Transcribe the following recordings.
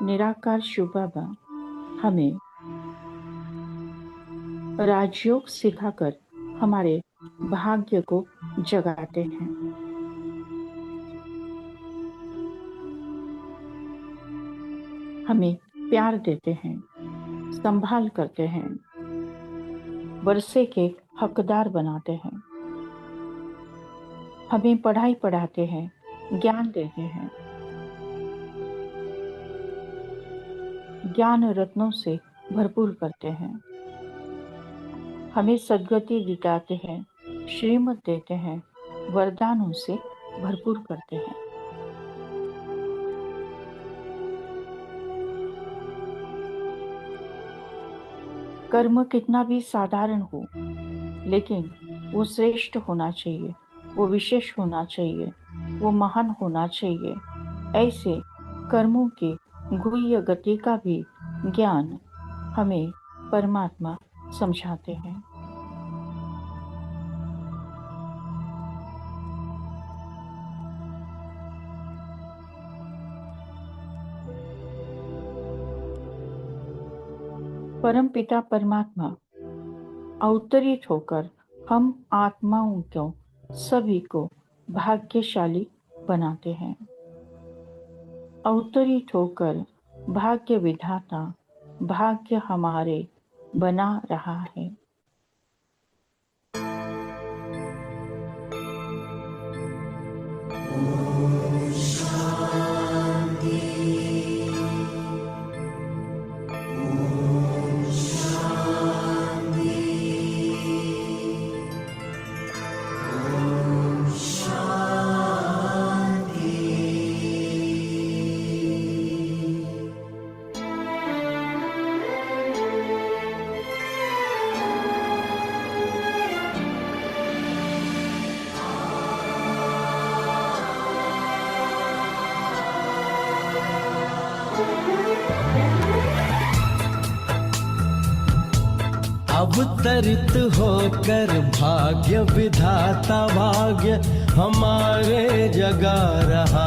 निराकार शिव बाबा हमें राजयोग सिखाकर हमारे भाग्य को जगाते हैं। हमें प्यार देते हैं, संभाल करते हैं, वर्षे के हकदार बनाते हैं। हमें पढ़ाई पढ़ाते हैं, ज्ञान देते हैं, ज्ञान रत्नों से भरपूर करते हैं। हमें सद्गति दिलाते हैं, श्रीमत देते हैं, वरदानों से भरपूर करते हैं। कर्म कितना भी साधारण हो, लेकिन वो श्रेष्ठ होना चाहिए, वो विशेष होना चाहिए, वो महान होना चाहिए। ऐसे कर्मों की गुह्य गति का भी ज्ञान हमें परमात्मा समझाते हैं। परम पिता परमात्मा अवतरित होकर हम आत्माओं को सभी को भाग्यशाली बनाते हैं। अवतरित होकर भाग्य विधाता भाग्य हमारे बना रहा है। अवतरित होकर भाग्य विधाता भाग्य हमारे जगा रहा।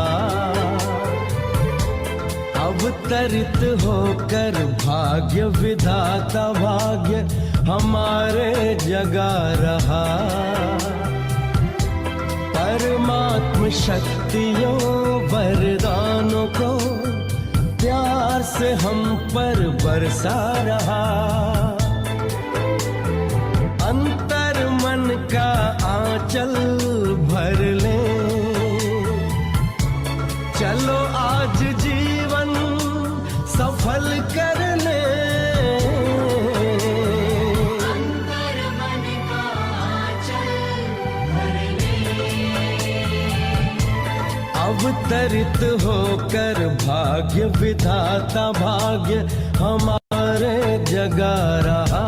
अवतरित होकर भाग्य विधाता भाग्य हमारे जगा रहा। परमात्म शक्तियों वरदानों को प्यार से हम पर बरसा रहा। अंतर मन का आंचल भर ले, चलो आज जीवन सफल कर ले। अंतर मन का आंचल भर ले। अवतरित होकर भाग्य विधाता भाग्य हमारे जगा रहा।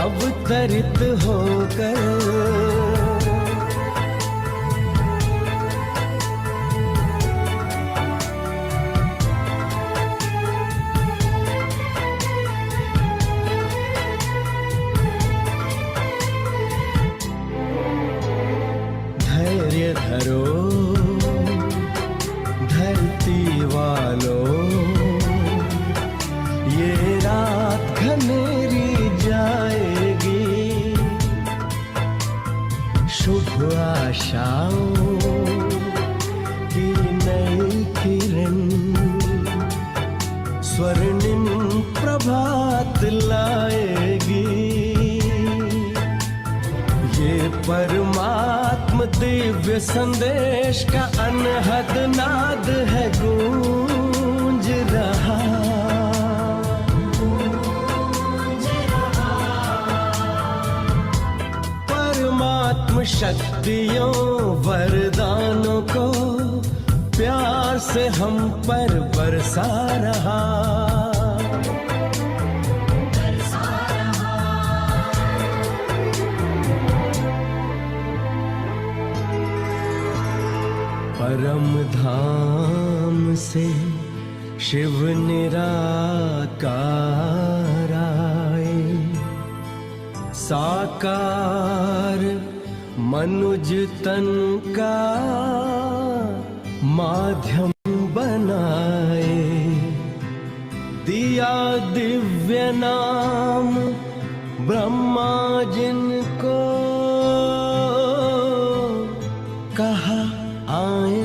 अवतरित होकर धैर्य धरो धरती वालों, ये रात घनेरी जाएगी। शुभ आशाओं की नई किरण स्वर्णिम प्रभात लाएगी। ये परमात्म दिव्य संदेश का अनहद नाद है गूंज रहा। परमात्म शक्तियों वरदानों को प्यार से हम पर बरसा रहा। परम धाम से शिव निराकार आए, साकार मनुज तन का माध्यम बना दिया दिव्य नाम ब्रह्मा जिनको, कहा आए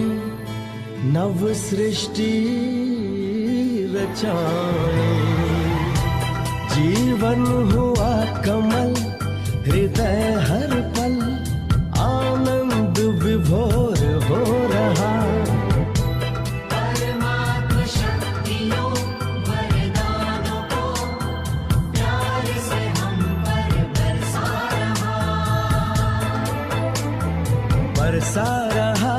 नव सृष्टि रचाए। जीवन हुआ कमल हृदय हर पल आनंद विभोर हो रहा। परमात्म शक्तियों वरदानों को प्यार से हम पर बरसा रहा।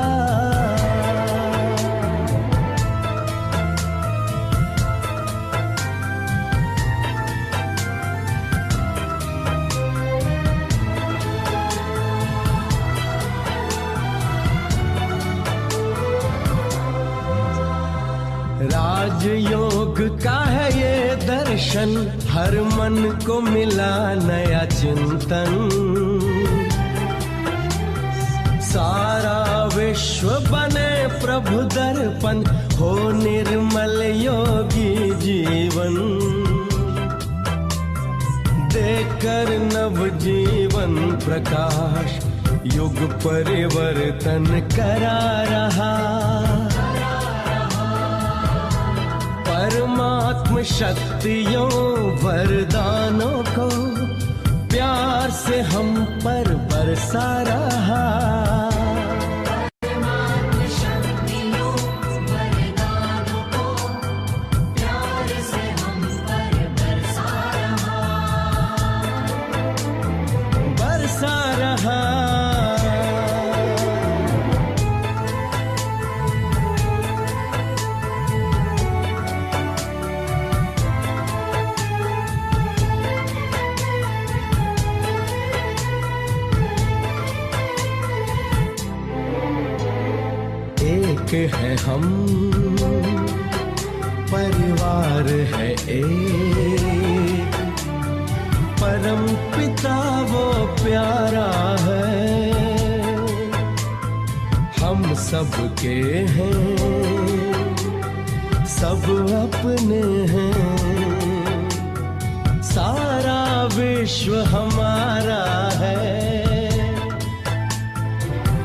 राजयोग का है ये दर्शन, हर मन को मिला नया चिंतन। सारा विश्व बने प्रभु दर्पण, हो निर्मल योगी जीवन। देकर नव जीवन प्रकाश, युग परिवर्तन करा रहा। परमात्म शक्तियों वरदानों को प्यार से हम पर बरसा रहा। परमात्म शक्तियों वरदानों को प्यार से हम पर बरसा रहा। एक है हम, परिवार है एक, परम पिता वो प्यारा है। हम सबके हैं, सब अपने हैं। सारा विश्व हमारा है।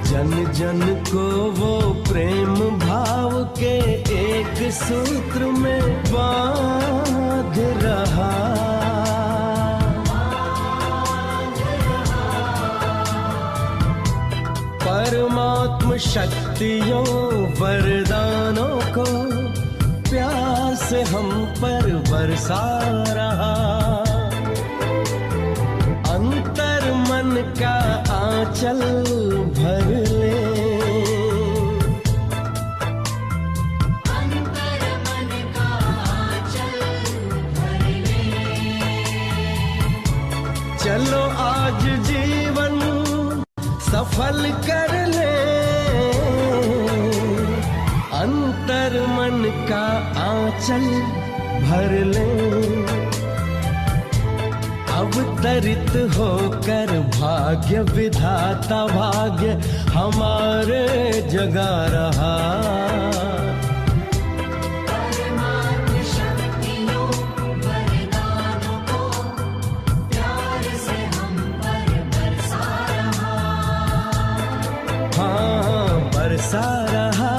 जन जन को वो प्रेम भाव के एक सूत्र में बांध रहा। परमात्म शक्तियों वरदानों को प्यार से हम पर बरसा रहा। अंतर मन का आंचल भर ले, अंतर मन का आंचल भर ले। चलो आज जीवन सफल कर ले। अंतर मन का आंचल भर ले। अवतरित होकर भाग्य विधाता भाग्य हमारे जगा रहा। परमात्म शक्तियों वरदानों को प्यार से हम पर बरसा रहा। हाँ, बरसा रहा।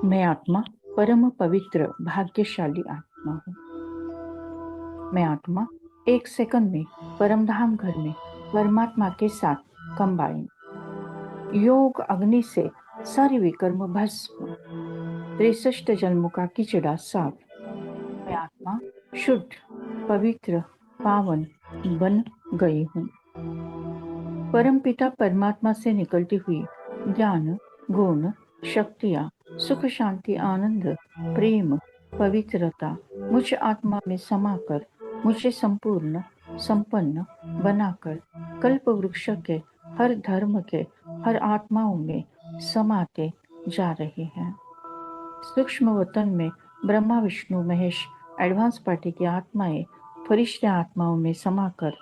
मैं आत्मा परम पवित्र भाग्यशाली आत्मा हूँ। मैं आत्मा एक सेकंड में परमधाम घर में परमात्मा के साथ कंबाइन। योग अग्नि से सारे विकर्म भस्म, 63 जन्मों का कीचड़ा साफ। मैं आत्मा शुद्ध पवित्र पावन बन गई हूँ। परम पिता परमात्मा से निकलती हुई ज्ञान गुण शक्तियाँ सुख शांति आनंद प्रेम पवित्रता मुझ आत्मा में समाकर मुझे संपूर्ण संपन्न बनाकर कल्प वृक्ष के हर धर्म के हर आत्माओं में समाते जा रहे हैं। सूक्ष्म वतन में ब्रह्मा विष्णु महेश एडवांस पार्टी की आत्माएं फरिश्ते आत्माओं में समाकर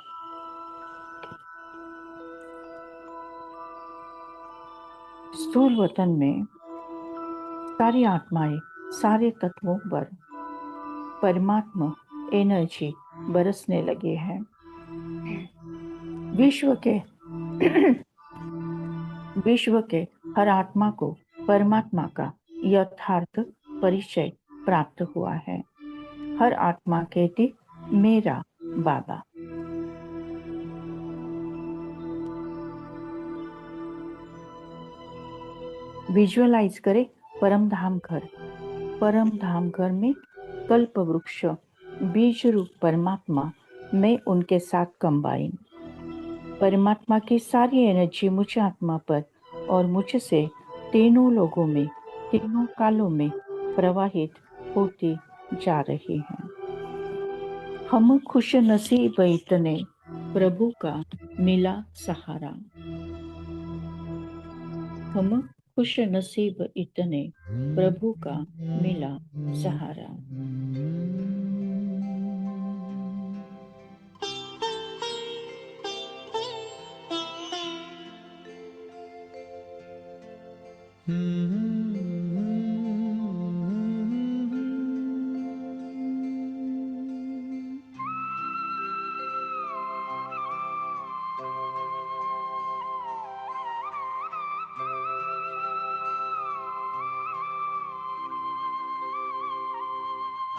स्थूल वतन में सारी आत्माएं, सारे तत्वों पर परमात्मा एनर्जी बरसने लगे हैं। विश्व के हर आत्मा को परमात्मा का यथार्थ परिचय प्राप्त हुआ है। हर आत्मा कहती मेरा बाबा। विजुअलाइज करें परम धाम घर। परम धाम घर में कल्प वृक्ष बीज रूप परमात्मा में उनके साथ कंबाइन। परमात्मा की सारी एनर्जी मुझ आत्मा पर और मुझसे तीनों लोगों में, तीनों कालों में प्रवाहित होती जा रही है। हम खुश नसीब इतने, प्रभु का मिला सहारा। हम खुश नसीब इतने, प्रभु का मिला सहारा।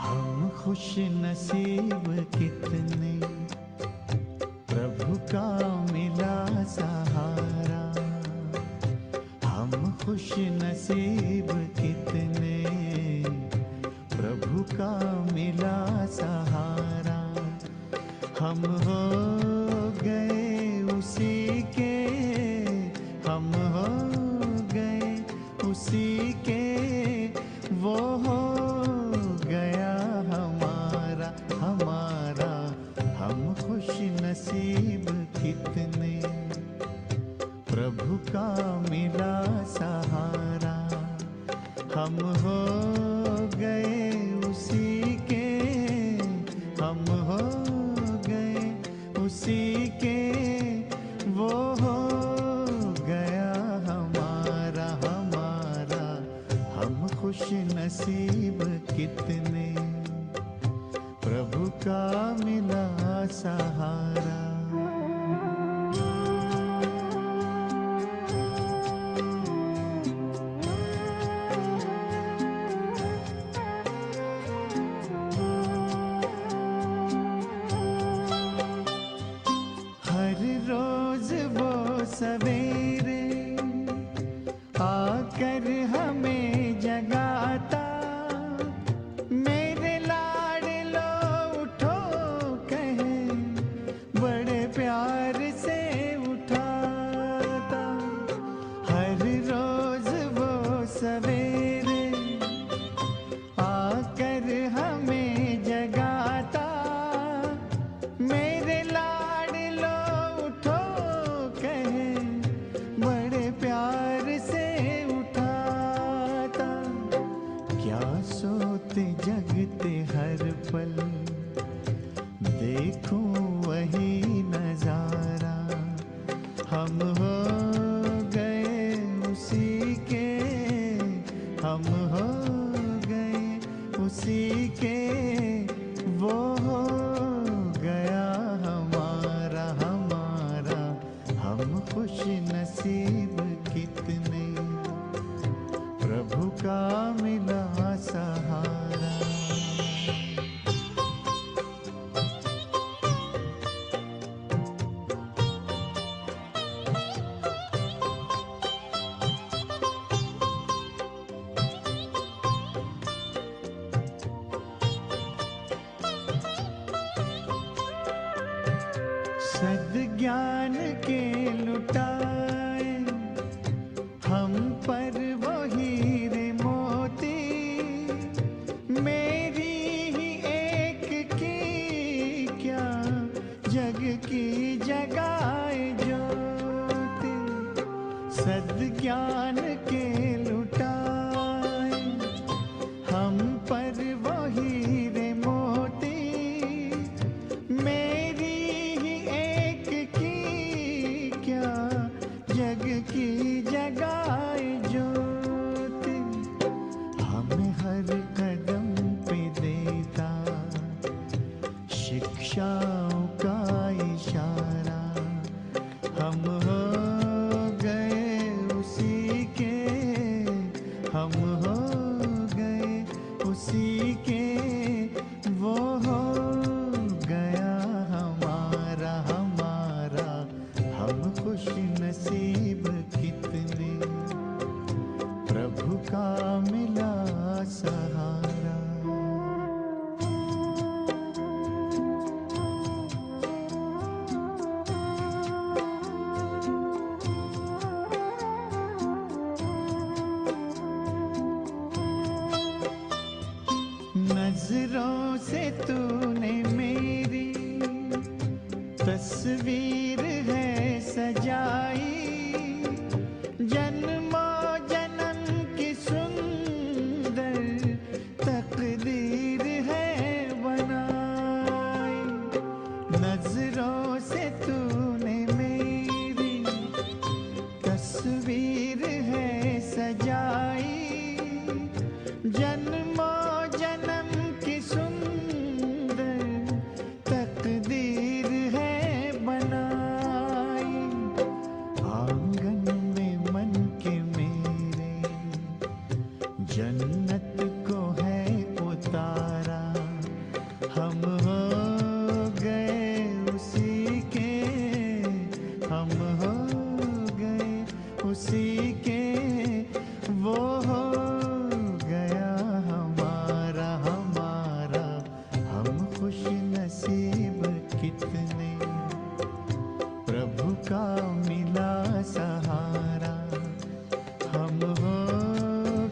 हम खुश नसीब कितने, प्रभु का मिला सहारा। हम खुश नसीब कितने, प्रभु का मिला सहारा। हम हो गए उसी के, हम हो गए उसी के, वो हो गया हमारा हमारा। हम खुश नसीब कितने, प्रभु का मिला सहारा। हम हो गए उसी के, हम हो गए उसी के, वो हो गया हमारा हमारा। हम खुश नसीब कितने, प्रभु का मिला सहारा। हर रोज वो सवेरे आकर हमें जगाता। मेरे लाडलो उठो कहे, बड़े प्यार से उठाता। हर रोज वो सवेरे आकर हमें जगाता। मेरे लाडलो उठो कहे, बड़े प्यार से उठाता। क्या सोते जगते हर पल, देखूं वही नजारा। हम हो गए उसी के, हम हो गए उसी के, वो हो गया हमारा हमारा। हम खुश नसीब कितने, प्रभु का मिला सहारा। सद्ज्ञान के लुटाए हम पर वो हीरे मोती। मेरी ही एक की क्या, जग की जगाए ज्योति। सद्ज्ञान के लुटाए हम पर वो हीरे मोती। मेरी ही एक की क्या, हर कदम पे देता शिक्षाओं का इशारा। हम हो गए उसी के, हम हो गए उसी के, वो हो गया हमारा हमारा। हम खुश नसीब कितने, प्रभु का मिला सहारा। नजरों से तूने मेरी तस्वीर है सजाई, जन्मों जन्म की सुंदर तकदीर है बनाई। नजरों से तूने मेरी तस्वीर है सजाई, जन्मों जन्म की सुंदर तकदीर है बनाई। आंगन में मन के मेरे जन्नत को है उतारा। हम हो गए उसी के, हम हो गए उसी के, वो हो गया हमारा हमारा। हम खुश नसीब कितने, प्रभु का मिला सहारा। हम हो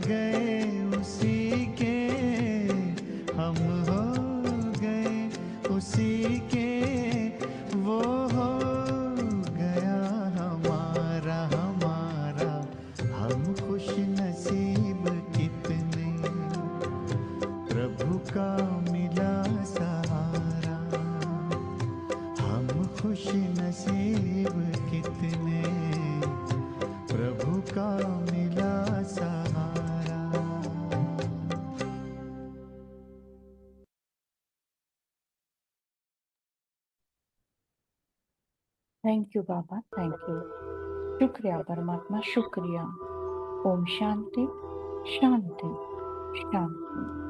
गए उसी के, हम हो गए उसी के, वो हो गया हमारा हमारा। हम खुश नसीब कितने, प्रभु का मिला सहारा। हम खुश नसीब कितने, प्रभु का मिला सहारा। थैंक यू बाबा, थैंक यू। शुक्रिया परमात्मा, शुक्रिया। ओम शांति शांति शांति।